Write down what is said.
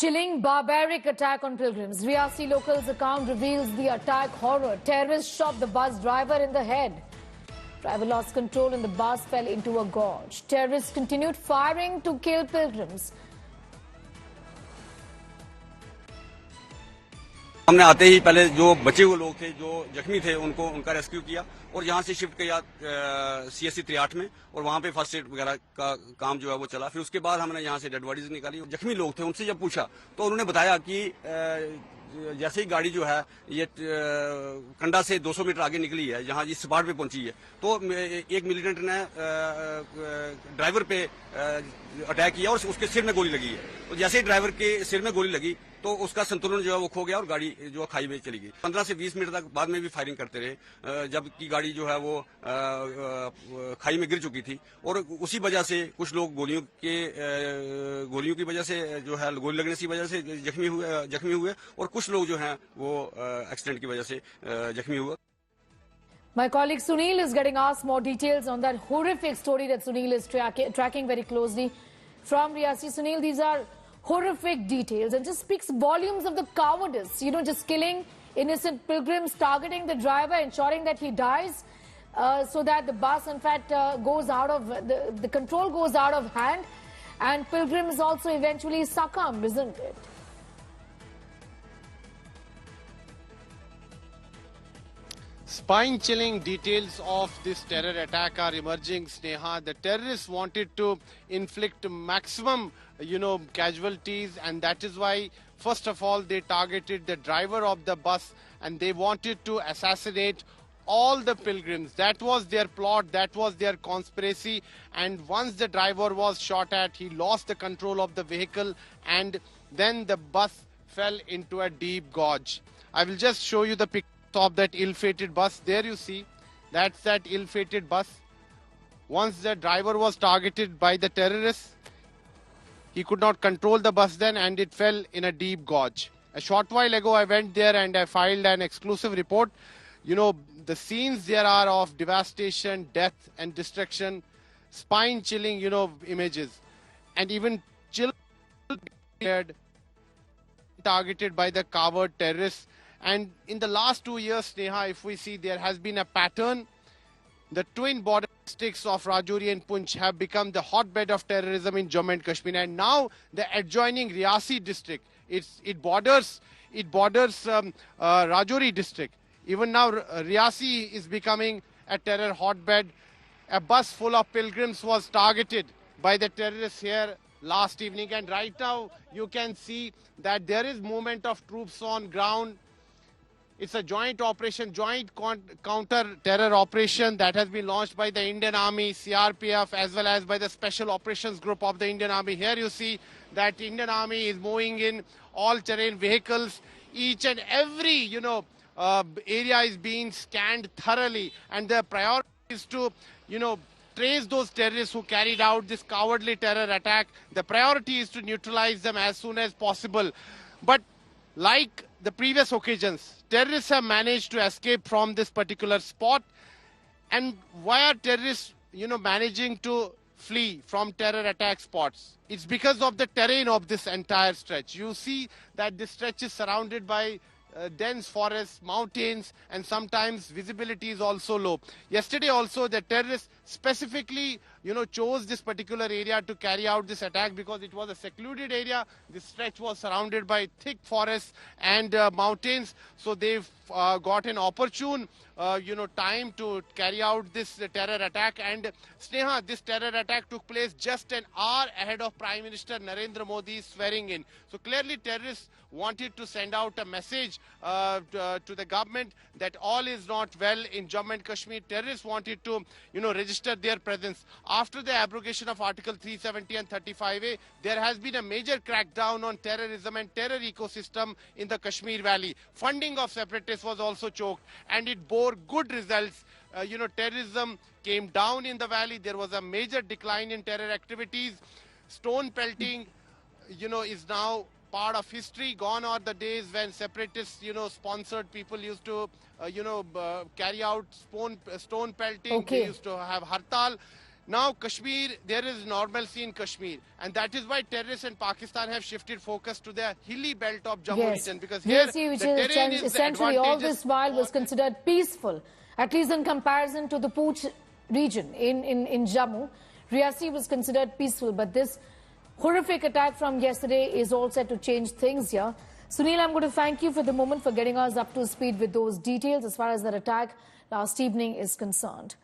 Chilling barbaric attack on pilgrims. Riyasi locals account reveals the attack horror. Terrorists shot the bus driver in the head. Driver lost control and the bus fell into a gorge. Terrorists continued firing to kill pilgrims. हमने आते ही पहले जो बचे हुए लोग थे, जो जख्मी थे, उनका रेस्क्यू किया और यहाँ से शिफ्ट किया CSC 38 में और वहाँ पे फर्स्ट एड वगैरह का काम जो है वो चला। फिर उसके बाद हमने यहाँ से डेड बॉडीज निकाली। जख्मी लोग थे, उनसे जब पूछा तो उन्होंने बताया कि जैसे ही गाड़ी जो है ये कंडा से 200 मीटर आगे निकली है, जहाँ इस स्पॉट पे पहुंची है, तो एक मिलिटेंट ने ड्राइवर पे अटैक किया और उसके सिर में गोली लगी है। तो जैसे ही ड्राइवर के सिर में गोली लगी तो उसका संतुलन जो है वो खो गया और गाड़ी जो खाई में चली गई। 15 से 20 मिनट तक बाद में भी फायरिंग करते रहे, जबकि गाड़ी जो है वो खाई में गिर चुकी थी और उसी वजह से कुछ लोग गोलियों की वजह से जो है गोली लगने की वजह से जख्मी हुए और कुछ लोग जो हैं वो एक्सीडेंट की वजह से जख्मी हुए। My colleague Sunil is getting asked more details on that horrific story that Sunil is tracking very closely from Riyasi. Sunil, these are horrific details and just speaks volumes of the cowardice, just killing innocent pilgrims, targeting the driver, ensuring that he dies so that the bus in fact goes out of, the control goes out of hand and pilgrims also eventually succumb, isn't it? Spine-chilling details of this terror attack are emerging, Sneha. The terrorists wanted to inflict maximum, casualties, and that is why, first of all, they targeted the driver of the bus and they wanted to assassinate all the pilgrims. That was their plot, that was their conspiracy. And once the driver was shot at, he lost the control of the vehicle and then the bus fell into a deep gorge. I will just show you the picture of that ill-fated bus. There you see, that's that ill-fated bus. Once the driver was targeted by the terrorists, he could not control the bus then and it fell in a deep gorge. A short while ago I went there and I filed an exclusive report. The scenes there are of devastation, death and destruction, spine-chilling, images. And even children targeted by the coward terrorists. And in the last 2 years, Sneha, if we see, there has been a pattern. The twin border districts of Rajouri and Poonch have become the hotbed of terrorism in Jammu and Kashmir. And now the adjoining Riyasi district, it borders Rajouri district. Even now, Riyasi is becoming a terror hotbed. A bus full of pilgrims was targeted by the terrorists here last evening. And right now, you can see that there is movement of troops on ground. It's a joint operation, joint counter-terror operation that has been launched by the Indian Army, CRPF, as well as by the Special Operations Group of the Indian Army. Here you see that Indian Army is moving in all-terrain vehicles. Each and every, area is being scanned thoroughly. And the priority is to, trace those terrorists who carried out this cowardly terror attack. The priority is to neutralize them as soon as possible. But like the previous occasions, terrorists have managed to escape from this particular spot. And why are terrorists, managing to flee from terror attack spots? It's because of the terrain of this entire stretch. You see that this stretch is surrounded by dense forests, mountains, and sometimes visibility is also low. Yesterday also the terrorists specifically chose this particular area to carry out this attack because it was a secluded area. This stretch was surrounded by thick forests and mountains, so they've got an opportune time to carry out this terror attack. And Sneha, this terror attack took place just an hour ahead of Prime Minister Narendra Modi's swearing in. So clearly terrorists wanted to send out a message to the government that all is not well in Jammu and Kashmir. Terrorists wanted to register their presence. After the abrogation of Article 370 and 35A, there has been a major crackdown on terrorism and terror ecosystem in the Kashmir Valley. Funding of separatists was also choked and it bore good results. Terrorism came down in the valley. There was a major decline in terror activities. Stone pelting, is now part of history. Gone are the days when separatists, sponsored people used to, carry out stone pelting. Okay. They used to have hartal. Now Kashmir, there is normalcy in Kashmir, and that is why terrorists in Pakistan have shifted focus to the hilly belt of Jammu region, because here Riyasi, which the is terrain is essentially all advantageous this while was for- considered peaceful, at least in comparison to the Pooch region in Jammu. Riyasi was considered peaceful, but this horrific attack from yesterday is all set to change things here. Sunil, I'm going to thank you for the moment for getting us up to speed with those details as far as that attack last evening is concerned.